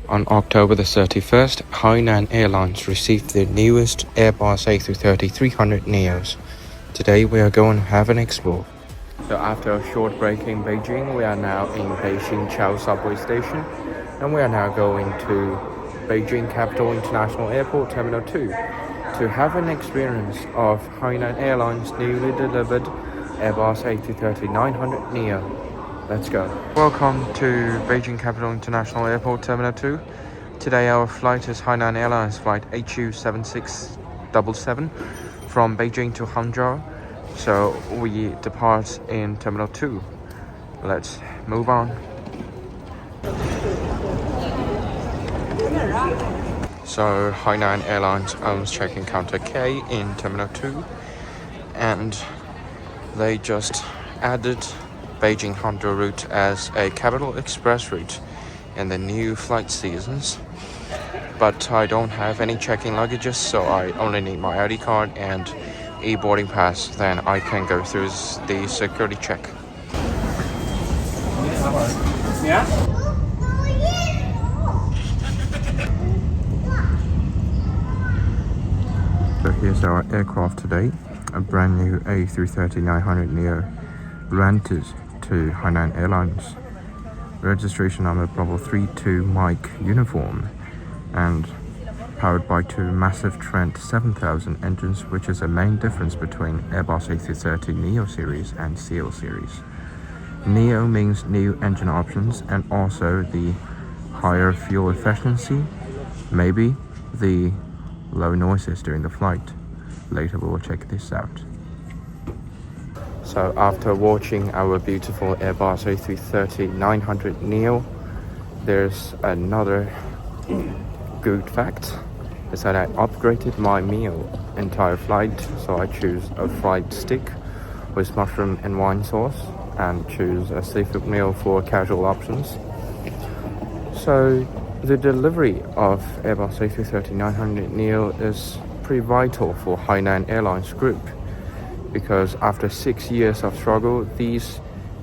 On October the 31st, Hainan Airlines received the newest Airbus A330-900 Neos. Today we are going to have an explore. So after a short break in Beijing, we are now in Beijing Chao subway station, and we are now going to Beijing Capital International Airport Terminal 2 to have an experience of Hainan Airlines' newly delivered Airbus A330-900 Neo. Let's go. Welcome to Beijing Capital International Airport Terminal 2. Today our flight is Hainan Airlines flight HU7677 from Beijing to Hangzhou. So we depart in Terminal 2. Let's move on. So Hainan Airlines owns check-in counter K in Terminal 2, and they just added Beijing-Hangzhou route as a Capital Express route in the new flight seasons. But I don't have any check-in luggages, so I only need my ID card and e-boarding pass. Then I can go through the security check. Yeah? So here's our aircraft today, a brand new A330-900 Neo rented to Hainan Airlines. Registration number Bravo 32 Mike uniform, and powered by two massive Trent 7000 engines, which is a main difference between Airbus A330 Neo series and CL series. Neo means new engine options and also the higher fuel efficiency, maybe the low noises during the flight. Later we will check this out. So after watching our beautiful Airbus A330-900 Neo, there's another good fact, is that I upgraded my meal entire flight. So I choose a fried steak with mushroom and wine sauce, and choose a seafood meal for casual options. So the delivery of Airbus A330-900 Neo is pretty vital for Hainan Airlines Group, because after 6 years of struggle, these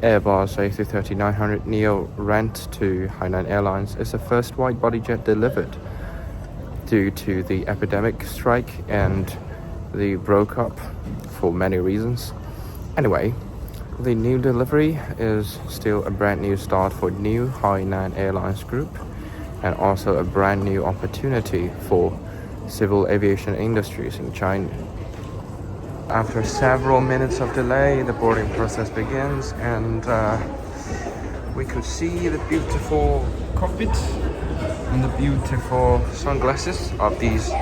Airbus A330-900 Neo rent to Hainan Airlines is the first wide-body jet delivered due to the epidemic strike, and they broke up for many reasons. Anyway, the new delivery is still a brand new start for new Hainan Airlines Group, and also a brand new opportunity for civil aviation industries in China. After several minutes of delay, the boarding process begins, and we could see the beautiful cockpit and the beautiful sunglasses of these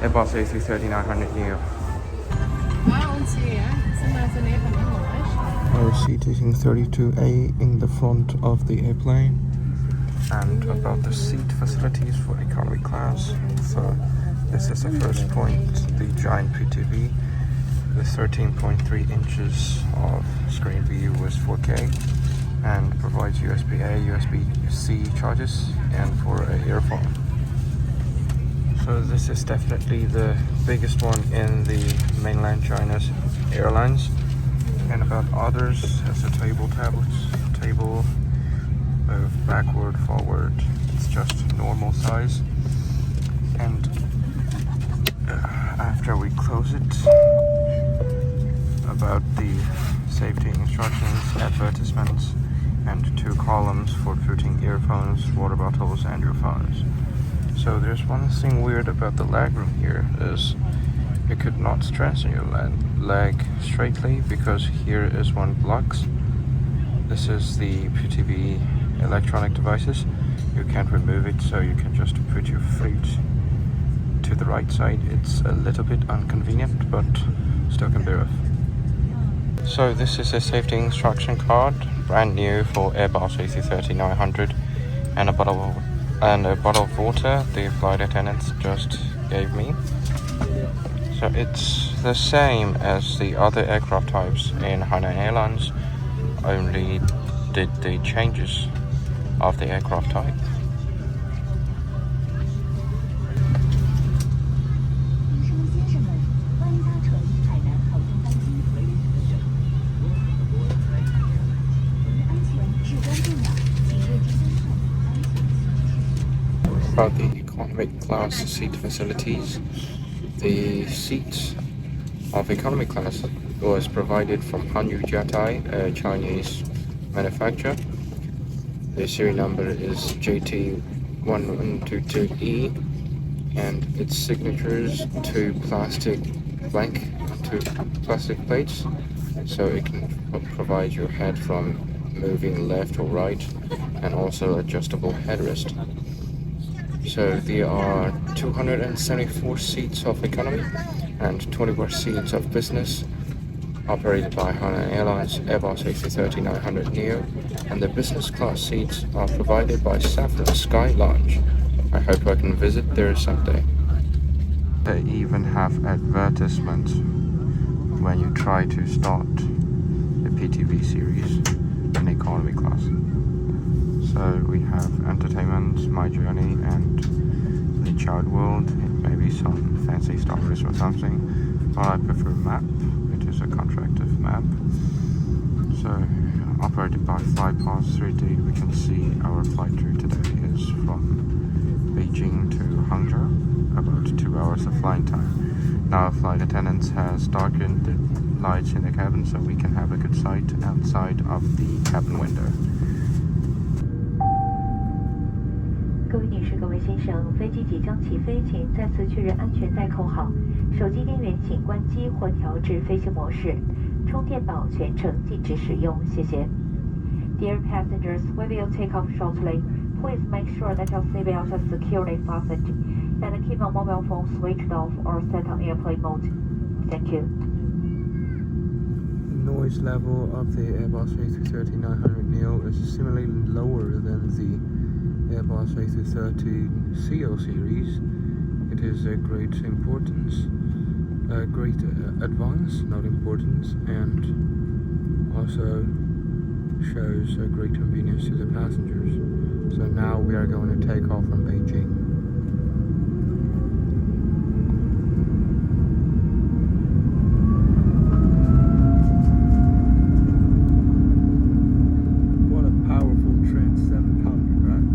Airbus A330-900 Neo. Our seat is in 32A in the front of the airplane, and about the seat facilities for economy class. So this is the first point, the giant PTV. The 13.3 inches of screen view with 4K, and provides USB-A, USB-C charges, and for an earphone. So this is definitely the biggest one in the mainland China's airlines. And about others, as a table, move backward, forward. It's just normal size. And after we close it, about the safety instructions, advertisements, and 2 columns for putting earphones, water bottles, and your phones. So there's one thing weird about the leg room here, is you could not strengthen your leg straightly, because here is one blocks. This is the PTV electronic devices. You can't remove it, so you can just put your feet to the right side. It's a little bit inconvenient, but still can bear it. So this is a safety instruction card, brand new for Airbus A330-900, and a bottle of water the flight attendants just gave me. So it's the same as the other aircraft types in Hainan Airlines, only did the changes of the aircraft type. about the economy class seat facilities. The seats of economy class was provided from Hangzhou Xiaoshan, a Chinese manufacturer. The serial number is JT1122E, and its signatures to plastic plates, so it can provide your head from moving left or right, and also adjustable headrest. So there are 274 seats of economy and 24 seats of business, operated by Hainan Airlines Airbus A330-900 Neo, and the business class seats are provided by Saffron Sky Lounge. I hope I can visit there someday. They even have advertisements when you try to start the PTV series in economy class. So we have entertainment, my journey, and the child world, maybe some fancy stars or something. But I prefer map. It is a contractive map. So operated by Flypass 3D, we can see our flight route today is from Beijing to Hangzhou, about 2 hours of flying time. Now flight attendants has darkened the lights in the cabin so we can have a good sight outside of the cabin window. 各位女士、各位先生，飞机即将起飞，请再次确认安全带扣好。手机电源请关机或调至飞行模式。充电宝全程禁止使用，谢谢。Dear passengers, we will take off shortly. Please make sure that your seatbelts are securely fastened and keep your mobile phone switched off or set on airplane mode. Thank you. Noise level of the Airbus A330-900 Neo is similarly lower than the Airbus A330ceo series. It is a great importance, a great advance, not importance, and also shows a great convenience to the passengers. So now we are going to take off from Beijing. What a powerful Trent 700, right?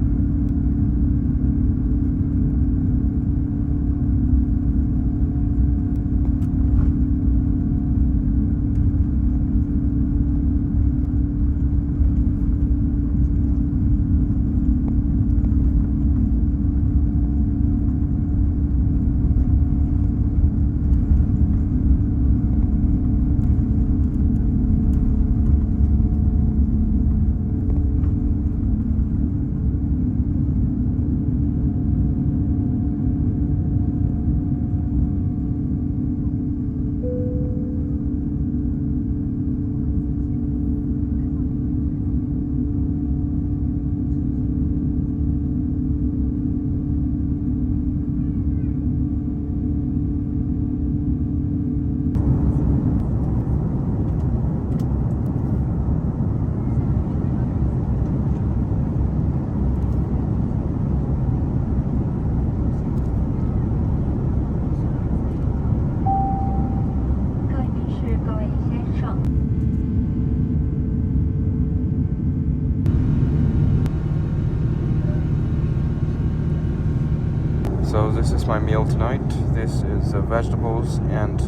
So this is my meal tonight. This is vegetables and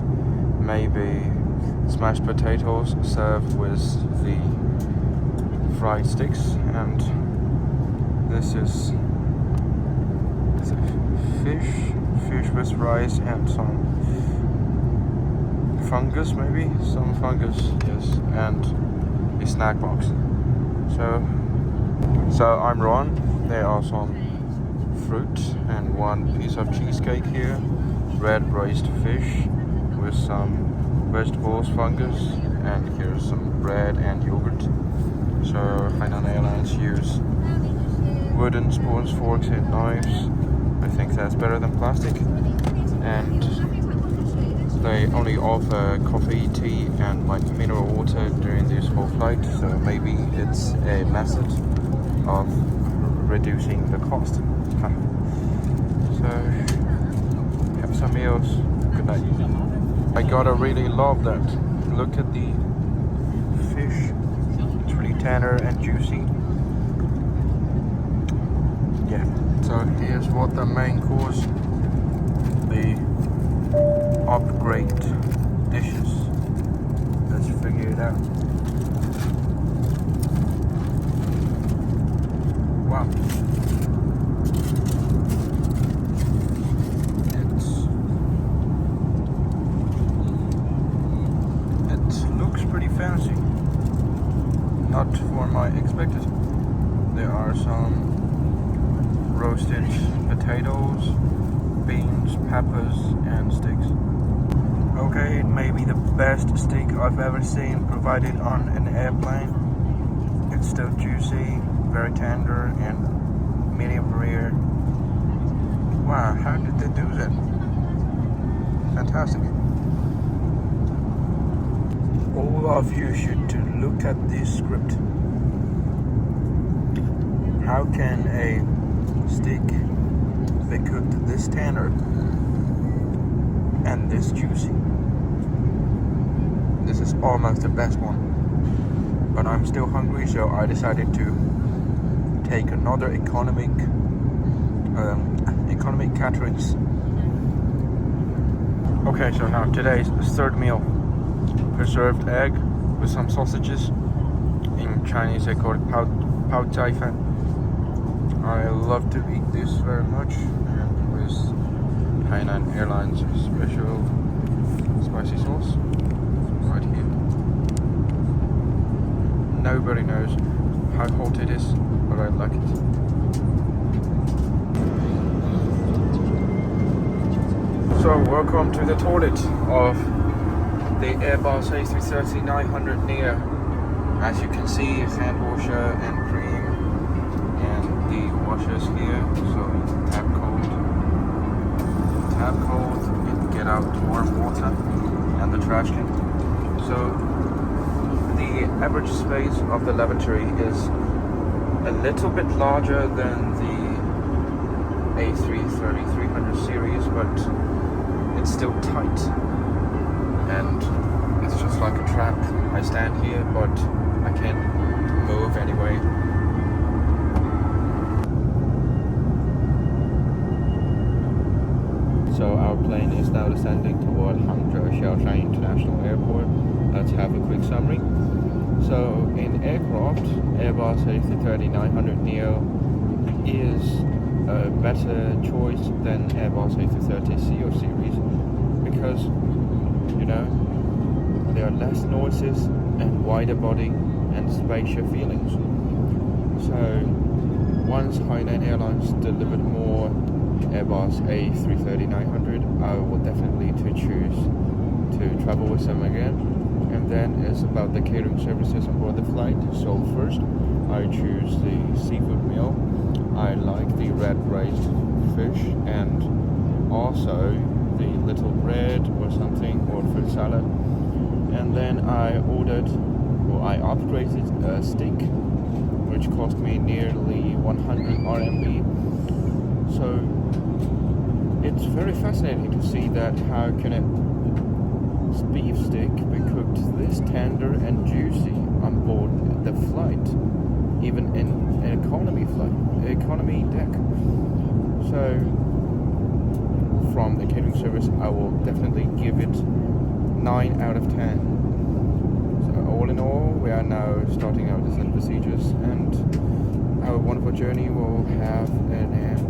maybe smashed potatoes served with the fried sticks, and this is fish with rice and some fungus, maybe some fungus, yes, and a snack box. So I'm Ron. There are some fruit and one piece of cheesecake here, red braised fish with some vegetables, fungus, and here's some bread and yogurt. So Hainan Airlines use wooden spoons, forks and knives. I think that's better than plastic, and they only offer coffee, tea and like mineral water during this whole flight, so maybe it's a method of reducing the cost. So have some meals. Good night. I gotta really love that. Look at the fish. It's really tender and juicy. Yeah. So here's what the main course, the upgrade dishes. Let's figure it out. Wow. It looks pretty fancy. Not for my expected. There are some roasted potatoes, beans, peppers, and steaks. Okay, it may be the best steak I've ever seen provided on an airplane. It's still juicy, very tender, and medium rare. Wow, how did they do that? Fantastic. All of you should look at this script. How can a steak be cooked this tender and this juicy? This is almost the best one. But I'm still hungry, so I decided to take another economic caterings. Okay, so now today's third meal. Preserved egg with some sausages. In Chinese they call it pao cai fan. I love to eat this very much, and with Hainan Airlines special spicy sauce right here. Nobody knows how hot it is, but I like it. So welcome to the toilet of the Airbus A330-900 Neo. As you can see, hand washer and cream, and the washers here. So tap cold, and get out warm water, and the trash can. So the average space of the lavatory is a little bit larger than the A330-300 series, but it's still tight, and it's just like a trap. I stand here, but I can't move anyway. So our plane is now descending toward Hangzhou Xiaoshan International Airport. Let's have a quick summary. So in aircraft, Airbus A330-900 Neo is a better choice than Airbus A330ceo series because, you know, there are less noises and wider body and spacious feelings. So once Hainan Airlines delivered more Airbus A330-900, I will definitely choose to travel with them again. And then it's about the catering services on board the flight. So first, I choose the seafood meal. I like the red braised fish and also the little bread or something, or fruit salad. And then I upgraded a steak, which cost me nearly 100 RMB. So it's very fascinating to see that how can a beef steak be cooked this tender and juicy on board the flight, even in an economy deck. So from the catering service, I will definitely give it 9 out of 10. So all in all, we are now starting our descent procedures, and our wonderful journey will have an end.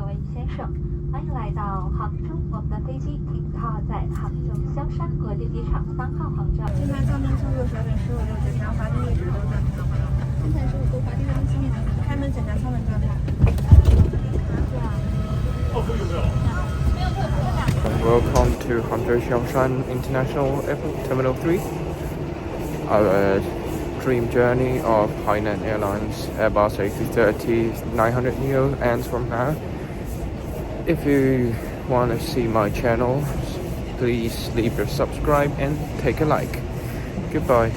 各位先生，欢迎来到杭州。我们的飞机停靠在杭州萧山国际机场3号航站。金牌舱门操作小点15六指向滑梯位置都正常。金牌15度滑梯上7米，开门检查舱门状态。Welcome to Hangzhou Xiaoshan International Airport, Terminal 3. Our dream journey of Hainan Airlines Airbus A330-900 neo ends from now. If you want to see my channel, please leave your subscribe and take a like. Goodbye.